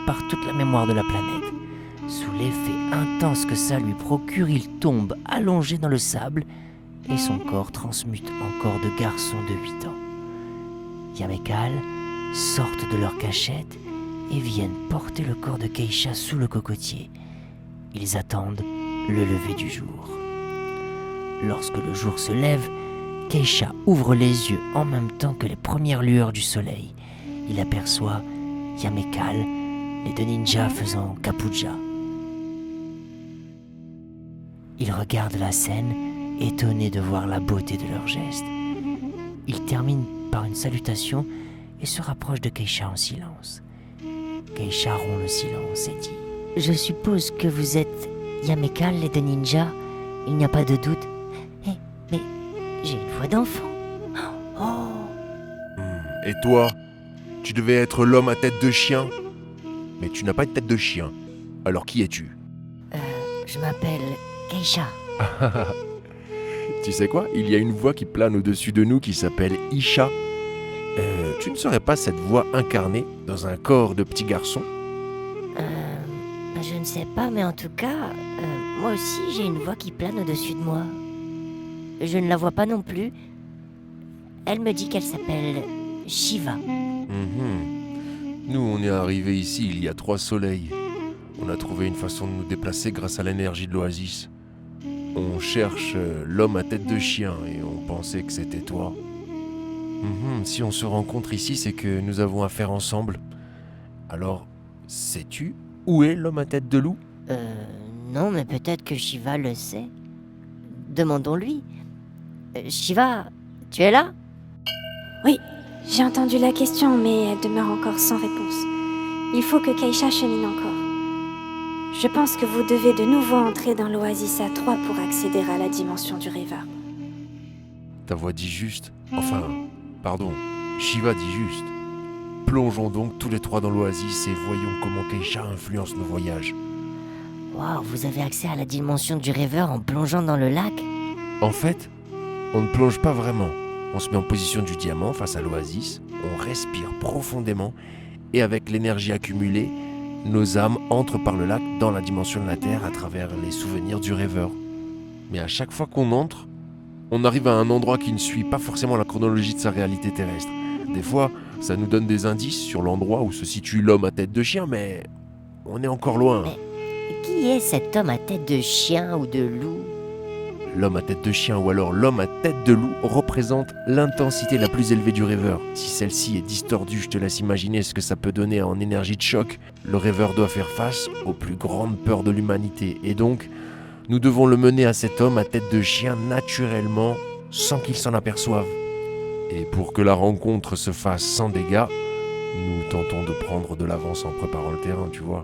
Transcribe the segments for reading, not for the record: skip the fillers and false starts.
par toute la mémoire de la planète. Sous l'effet intense que ça lui procure, il tombe allongé dans le sable et son corps transmute en corps de garçon de 8 ans. Yam et Cal sortent de leur cachette et viennent porter le corps de Keisha sous le cocotier. Ils attendent le lever du jour. Lorsque le jour se lève, Keisha ouvre les yeux en même temps que les premières lueurs du soleil. Il aperçoit Yam et Cal, les deux ninjas faisant Kapuja. Il regarde la scène, étonné de voir la beauté de leurs gestes. Il termine par une salutation et se rapproche de Keisha en silence. Keisha rompt le silence et dit « Je suppose que vous êtes Yam et Cal, les deux ninjas. Il n'y a pas de doute. Mais j'ai une voix d'enfant. Oh !» Et toi, tu devais être l'homme à tête de chien. Mais tu n'as pas de tête de chien. Alors qui es-tu ? Je m'appelle Keisha. Tu sais quoi ? Il y a une voix qui plane au-dessus de nous qui s'appelle Isha. Tu ne serais pas cette voix incarnée dans un corps de petit garçon ? Je ne sais pas, mais en tout cas, moi aussi j'ai une voix qui plane au-dessus de moi. Je ne la vois pas non plus. Elle me dit qu'elle s'appelle Shiva. Nous, on est arrivés ici il y a 3 soleils. On a trouvé une façon de nous déplacer grâce à l'énergie de l'oasis. On cherche l'homme à tête de chien et on pensait que c'était toi. Si on se rencontre ici, c'est que nous avons affaire ensemble. Alors, sais-tu où est l'homme à tête de loup ? Non, mais peut-être que Shiva le sait. Demandons-lui. Shiva, tu es là ? Oui, j'ai entendu la question, mais elle demeure encore sans réponse. Il faut que Keisha chemine encore. Je pense que vous devez de nouveau entrer dans l'Oasis A3 pour accéder à la dimension du rêveur. Ta voix dit juste. Enfin, pardon, Shiva dit juste. Plongeons donc tous les 3 dans l'Oasis et voyons comment Keisha influence nos voyages. Waouh, vous avez accès à la dimension du rêveur en plongeant dans le lac ? En fait, on ne plonge pas vraiment. On se met en position du diamant face à l'Oasis, on respire profondément et avec l'énergie accumulée, nos âmes entrent par le lac dans la dimension de la Terre à travers les souvenirs du rêveur. Mais à chaque fois qu'on entre, on arrive à un endroit qui ne suit pas forcément la chronologie de sa réalité terrestre. Des fois, ça nous donne des indices sur l'endroit où se situe l'homme à tête de chien, mais on est encore loin. Mais qui est cet homme à tête de chien ou de loup ? L'homme à tête de chien ou alors l'homme à tête de loup représente l'intensité la plus élevée du rêveur. Si celle-ci est distordue, je te laisse imaginer ce que ça peut donner en énergie de choc. Le rêveur doit faire face aux plus grandes peurs de l'humanité. Et donc, nous devons le mener à cet homme à tête de chien naturellement, sans qu'il s'en aperçoive. Et pour que la rencontre se fasse sans dégâts, nous tentons de prendre de l'avance en préparant le terrain, tu vois.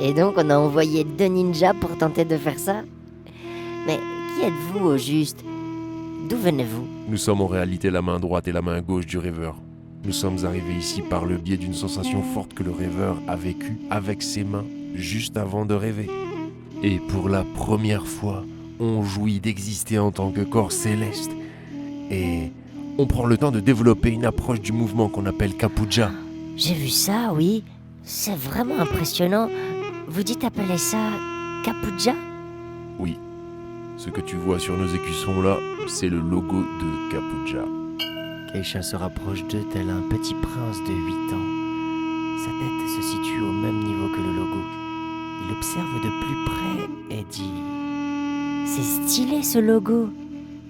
Et donc on a envoyé 2 ninjas pour tenter de faire ça ? Mais qui êtes-vous au juste ? D'où venez-vous ? Nous sommes en réalité la main droite et la main gauche du rêveur. Nous sommes arrivés ici par le biais d'une sensation forte que le rêveur a vécue avec ses mains juste avant de rêver. Et pour la première fois, on jouit d'exister en tant que corps céleste. Et on prend le temps de développer une approche du mouvement qu'on appelle Kapuja. J'ai vu ça, oui. C'est vraiment impressionnant. Vous dites appeler ça Kapuja ? Oui. Ce que tu vois sur nos écussons là, c'est le logo de Kapuja. Keisha se rapproche d'eux tel un petit prince de 8 ans. Sa tête se situe au même niveau que le logo. Il observe de plus près et dit « C'est stylé ce logo.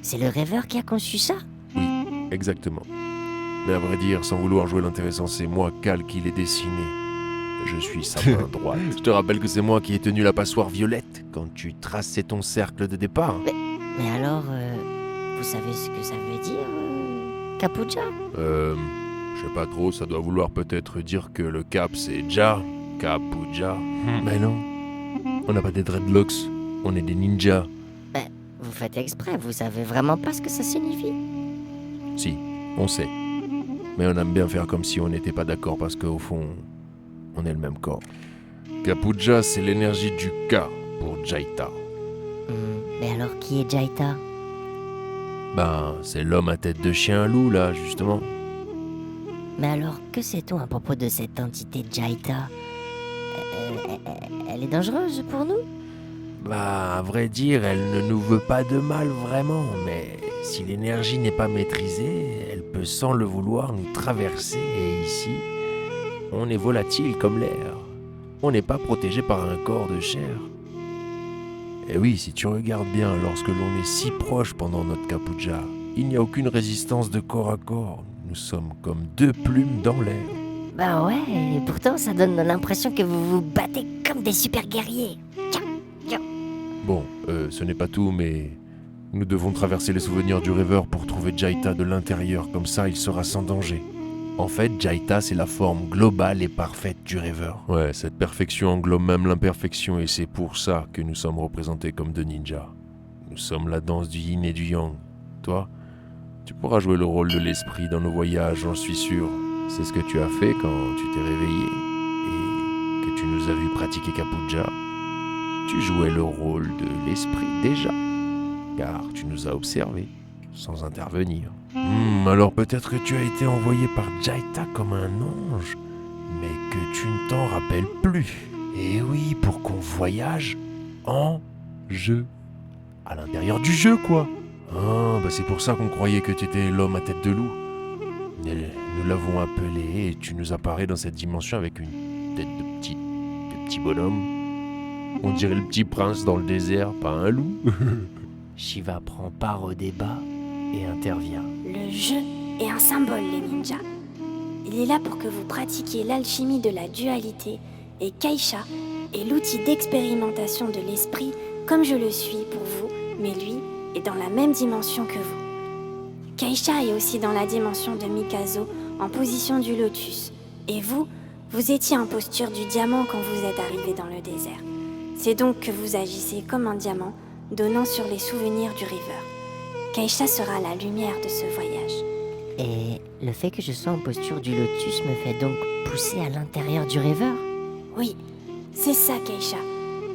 C'est le rêveur qui a conçu ça ?» Oui, exactement. Mais à vrai dire, sans vouloir jouer l'intéressant, c'est moi, Cal, qui l'ai dessiné. Je suis sa main droite. Je te rappelle que c'est moi qui ai tenu la passoire violette quand tu traçais ton cercle de départ. Mais alors, vous savez ce que ça veut dire, Kapuja ? Je sais pas trop, ça doit vouloir peut-être dire que le cap c'est Ja, Kapuja. Mais non, on n'a pas des dreadlocks, on est des ninjas. Vous faites exprès, vous savez vraiment pas ce que ça signifie ? Si, on sait. Mais on aime bien faire comme si on n'était pas d'accord parce qu'au fond, on est le même corps. Kapuja, c'est l'énergie du Ka pour Jaita. Mais alors, qui est Jaita ? Ben, c'est l'homme à tête de chien loup, là, justement. Mais alors, que sait-on à propos de cette entité Jaita ? Elle est dangereuse pour nous? Bah, à vrai dire, elle ne nous veut pas de mal vraiment, mais si l'énergie n'est pas maîtrisée, elle peut sans le vouloir nous traverser, et ici, on est volatile comme l'air. On n'est pas protégé par un corps de chair. Et oui, si tu regardes bien, lorsque l'on est si proche pendant notre Kapuja, il n'y a aucune résistance de corps à corps. Nous sommes comme deux plumes dans l'air. Bah ouais, et pourtant ça donne l'impression que vous vous battez comme des super guerriers. Bon, ce n'est pas tout, mais nous devons traverser les souvenirs du rêveur pour trouver Jaita de l'intérieur, comme ça il sera sans danger. En fait, Jaita, c'est la forme globale et parfaite du rêveur. Ouais, cette perfection englobe même l'imperfection, et c'est pour ça que nous sommes représentés comme deux ninjas. Nous sommes la danse du yin et du yang. Toi, tu pourras jouer le rôle de l'esprit dans nos voyages, j'en suis sûr. C'est ce que tu as fait quand tu t'es réveillé et que tu nous as vu pratiquer Kapuja. Tu jouais le rôle de l'esprit déjà, car tu nous as observés, sans intervenir. Alors peut-être que tu as été envoyé par Jaita comme un ange, mais que tu ne t'en rappelles plus. Et oui, pour qu'on voyage en jeu. À l'intérieur du jeu, quoi. Ah, bah c'est pour ça qu'on croyait que tu étais l'homme à tête de loup. Nous l'avons appelé et tu nous apparais dans cette dimension avec une tête de petit bonhomme. On dirait le petit prince dans le désert, pas un loup. Shiva prend part au débat et intervient. Le jeu est un symbole, les ninjas. Il est là pour que vous pratiquiez l'alchimie de la dualité, et Keisha est l'outil d'expérimentation de l'esprit comme je le suis pour vous, mais lui est dans la même dimension que vous. Keisha est aussi dans la dimension de Mikazo, en position du lotus. Et vous étiez en posture du diamant quand vous êtes arrivé dans le désert. C'est donc que vous agissez comme un diamant, donnant sur les souvenirs du rêveur. Keisha sera la lumière de ce voyage. Et le fait que je sois en posture du lotus me fait donc pousser à l'intérieur du rêveur? Oui, c'est ça, Keisha.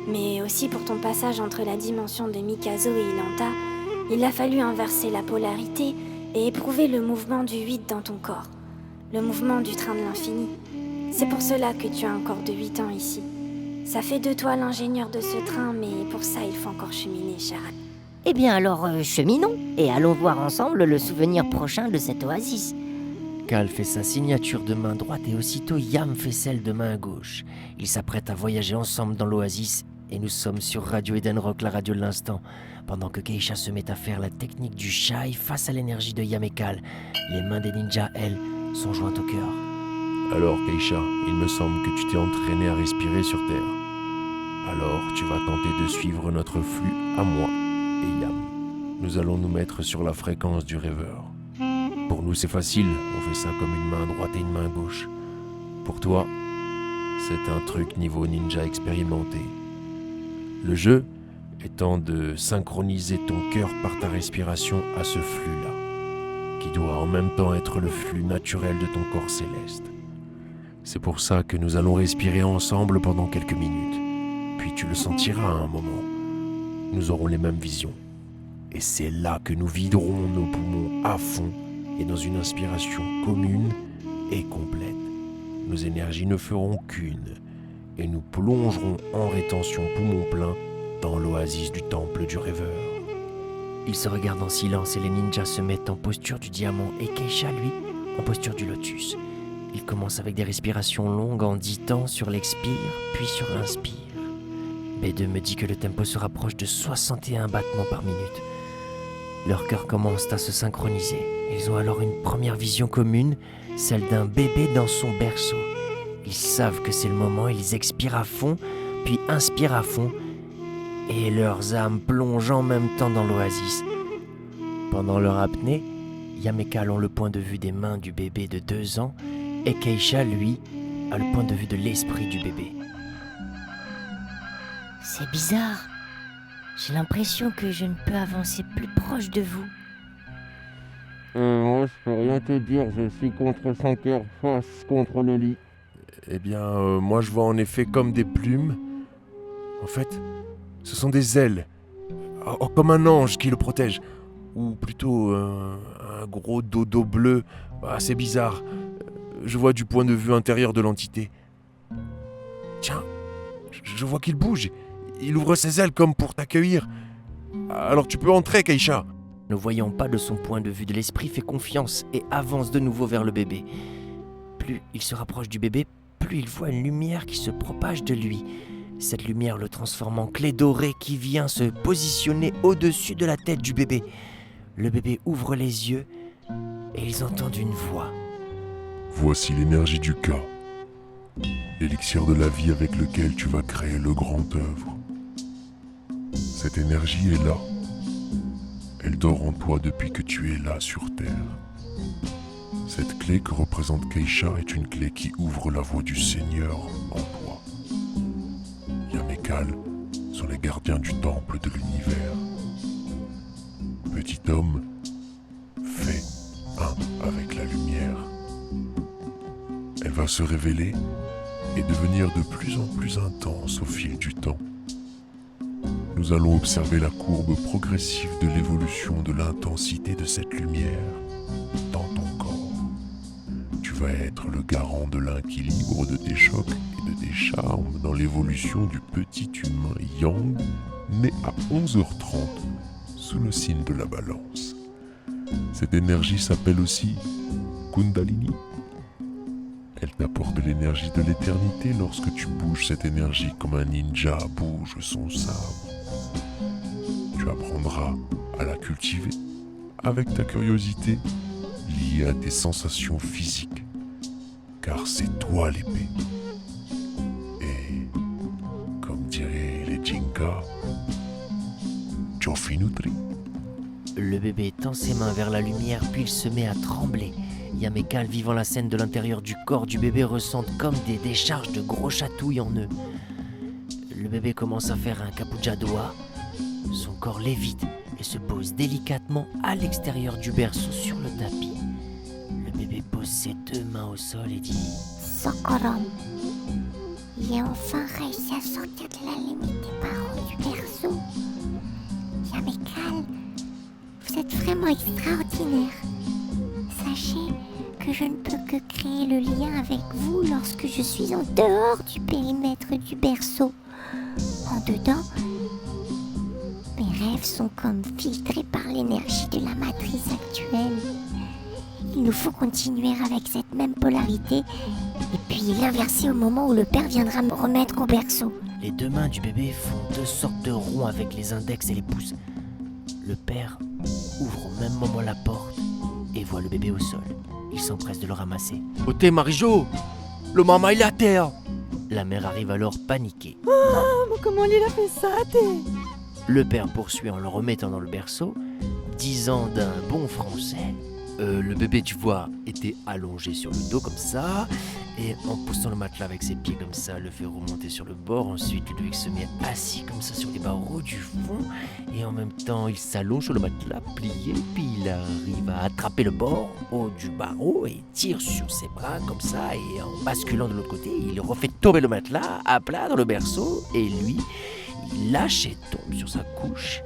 Mais aussi pour ton passage entre la dimension de Mikazo et Ilanta, il a fallu inverser la polarité et éprouver le mouvement du 8 dans ton corps. Le mouvement du train de l'infini. C'est pour cela que tu as un corps de 8 ans ici. Ça fait de toi l'ingénieur de ce train, mais pour ça, il faut encore cheminer, Charan. Eh bien alors, cheminons, et allons voir ensemble le souvenir prochain de cette oasis. Cal fait sa signature de main droite et aussitôt Yam fait celle de main gauche. Ils s'apprêtent à voyager ensemble dans l'oasis et nous sommes sur Radio Eden Rock, la radio de l'instant, pendant que Keisha se met à faire la technique du Shai face à l'énergie de Yam et Cal. Les mains des ninjas, elles, sont jointes au cœur. Alors, Keisha, il me semble que tu t'es entraîné à respirer sur Terre. Alors, tu vas tenter de suivre notre flux à moi et Yam. Nous allons nous mettre sur la fréquence du rêveur. Pour nous, c'est facile, on fait ça comme une main droite et une main gauche. Pour toi, c'est un truc niveau ninja expérimenté. Le jeu étant de synchroniser ton cœur par ta respiration à ce flux-là, qui doit en même temps être le flux naturel de ton corps céleste. C'est pour ça que nous allons respirer ensemble pendant quelques minutes. Puis tu le sentiras à un moment. Nous aurons les mêmes visions. Et c'est là que nous viderons nos poumons à fond et dans une inspiration commune et complète. Nos énergies ne feront qu'une et nous plongerons en rétention poumon plein dans l'oasis du temple du rêveur. Ils se regardent en silence et les ninjas se mettent en posture du diamant et Keisha, lui, en posture du lotus. Ils commencent avec des respirations longues en 10 temps sur l'expire, puis sur l'inspire. B2 me dit que le tempo se rapproche de 61 battements par minute. Leurs cœurs commencent à se synchroniser. Ils ont alors une première vision commune, celle d'un bébé dans son berceau. Ils savent que c'est le moment, ils expirent à fond, puis inspirent à fond, et leurs âmes plongent en même temps dans l'oasis. Pendant leur apnée, Yam et Cal ont le point de vue des mains du bébé de 2 ans, et Keisha, lui, a le point de vue de l'esprit du bébé. C'est bizarre. J'ai l'impression que je ne peux avancer plus proche de vous. Moi, je peux rien te dire, je suis contre son cœur, face contre le lit. Eh bien, moi je vois en effet comme des plumes. En fait, ce sont des ailes. Comme un ange qui le protège. Ou plutôt un gros dodo bleu. C'est bizarre. Je vois du point de vue intérieur de l'entité. Tiens, je vois qu'il bouge. Il ouvre ses ailes comme pour t'accueillir. Alors tu peux entrer, Keisha. Ne voyant pas de son point de vue de l'esprit, fait confiance et avance de nouveau vers le bébé. Plus il se rapproche du bébé, plus il voit une lumière qui se propage de lui. Cette lumière le transforme en clé dorée qui vient se positionner au-dessus de la tête du bébé. Le bébé ouvre les yeux et ils entendent une voix. Voici l'énergie du Ka, l'élixir de la vie avec lequel tu vas créer le grand œuvre. Cette énergie est là. Elle dort en toi depuis que tu es là sur Terre. Cette clé que représente Keisha est une clé qui ouvre la voie du Seigneur en toi. Yamekal sont les gardiens du temple de l'univers. Petit homme, fais un avec la lumière. Elle va se révéler et devenir de plus en plus intense au fil du temps. Nous allons observer la courbe progressive de l'évolution de l'intensité de cette lumière dans ton corps. Tu vas être le garant de l'équilibre de tes chocs et de tes charmes dans l'évolution du petit humain Yang, né à 11h30 sous le signe de la balance. Cette énergie s'appelle aussi Kundalini. Elle t'apporte l'énergie de l'éternité lorsque tu bouges cette énergie comme un ninja bouge son sabre. Tu apprendras à la cultiver avec ta curiosité liée à tes sensations physiques, car c'est toi l'épée. Et, comme diraient les Jinka, Jofinutri. Le bébé tend ses mains vers la lumière puis il se met à trembler. Yamekal, vivant la scène de l'intérieur du corps du bébé, ressentent comme des décharges de gros chatouilles en eux. Le bébé commence à faire un capujadoa. Son corps lévite et se pose délicatement à l'extérieur du berceau sur le tapis. Le bébé pose ses 2 mains au sol et dit Sokorom, j'ai enfin réussi à sortir de la limite des parents du berceau. Yamekal, vous êtes vraiment extraordinaire. Sachez que je ne peux que créer le lien avec vous lorsque je suis en dehors du périmètre du berceau. En dedans, mes rêves sont comme filtrés par l'énergie de la matrice actuelle. Il nous faut continuer avec cette même polarité et puis l'inverser au moment où le père viendra me remettre au berceau. Les 2 mains du bébé font 2 sortes de ronds avec les index et les pouces. Le père ouvre au même moment la porte et voit le bébé au sol. Il s'empresse de le ramasser. « Oté Marijo, le maman il est à terre !» La mère arrive alors paniquée. Mais comment il a fait ça, t'es... Le père poursuit en le remettant dans le berceau, disant d'un bon français le bébé, tu vois, était allongé sur le dos comme ça, et en poussant le matelas avec ses pieds comme ça, le fait remonter sur le bord. Ensuite, Ludovic se met assis comme ça sur les barreaux du fond, et en même temps, il s'allonge sur le matelas plié, puis il arrive à attraper le bord haut du barreau et tire sur ses bras comme ça, et en basculant de l'autre côté, il refait tomber le matelas à plat dans le berceau, et lui, il lâche et tombe sur sa couche.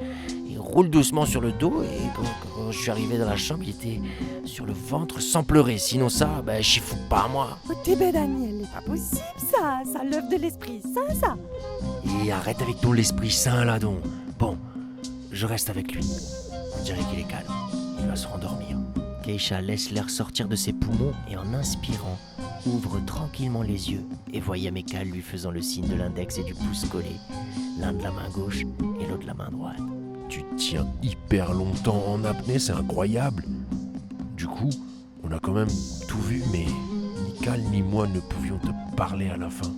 Il roule doucement sur le dos et quand je suis arrivé dans la chambre, il était sur le ventre sans pleurer. Sinon ça, j'y fous pas moi. Oh, t'es belle, Daniel, c'est pas possible ça. Ça l'œuvre de l'Esprit Saint, ça. Et arrête avec ton l'Esprit Saint là donc. Bon, je reste avec lui. On dirait qu'il est calme. Il va se rendormir. Keisha laisse l'air sortir de ses poumons et en inspirant, ouvre tranquillement les yeux et voit Yamekal lui faisant le signe de l'index et du pouce collé, l'un de la main gauche et l'autre de la main droite. Tu tiens hyper longtemps en apnée, c'est incroyable. Du coup, on a quand même tout vu, mais ni Cal ni moi ne pouvions te parler à la fin.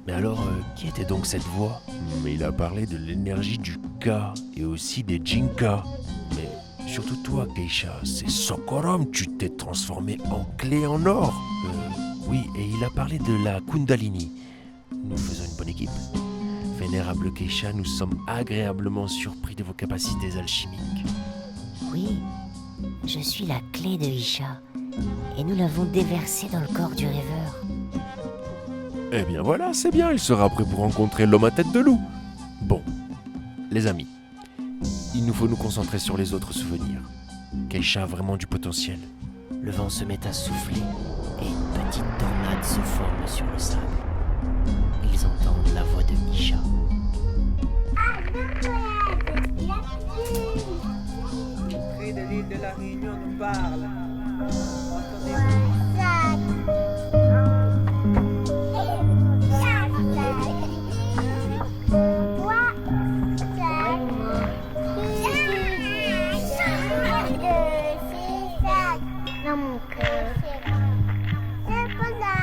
Mais alors, qui était donc cette voix ? Mais il a parlé de l'énergie du Ka et aussi des Jinka. Mais surtout toi, Keisha, c'est Sokorom, tu t'es transformé en clé en or. Oui, et il a parlé de la Kundalini. Nous faisons une bonne équipe. Vénérable Keisha, nous sommes agréablement surpris de vos capacités alchimiques. Oui, je suis la clé de Isha, et nous l'avons déversée dans le corps du rêveur. Eh bien voilà, c'est bien, il sera prêt pour rencontrer l'homme à tête de loup. Bon, les amis, il nous faut nous concentrer sur les autres souvenirs. Keisha a vraiment du potentiel. Le vent se met à souffler et une petite tornade se forme sur le sable. Ils ils entendent la voix de Misha. Près de l'île de la Réunion nous parle. Dans mon cœur. C'est pas là.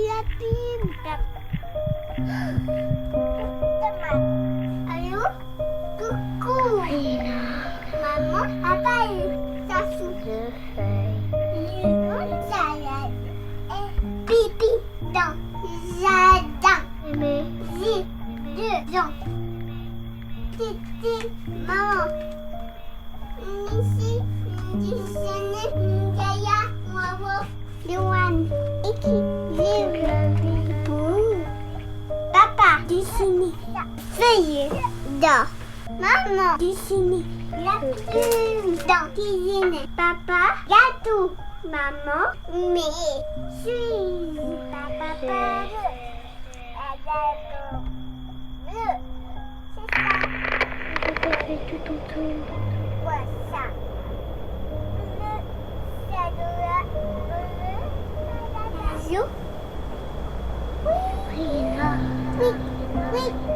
La pime. Allô? Coucou. Maman, papa, ça soupe de feuilles. Une salade. Et pipi dans le jardin. Mais j'ai 2 ans. Titi, maman. Ici, Disney, Gaïa, Bravo, Luan, Iki, Papa, Disney, feuille d'or. Maman, Disney, la plume dans cuisine. Papa, gâteau. Maman, mais suis. Papa, bleu. Bleu. C'est ça. Je fais tout autour. Ouais, ça. Bleu, ça doit bleu. Oui. Oui, oui.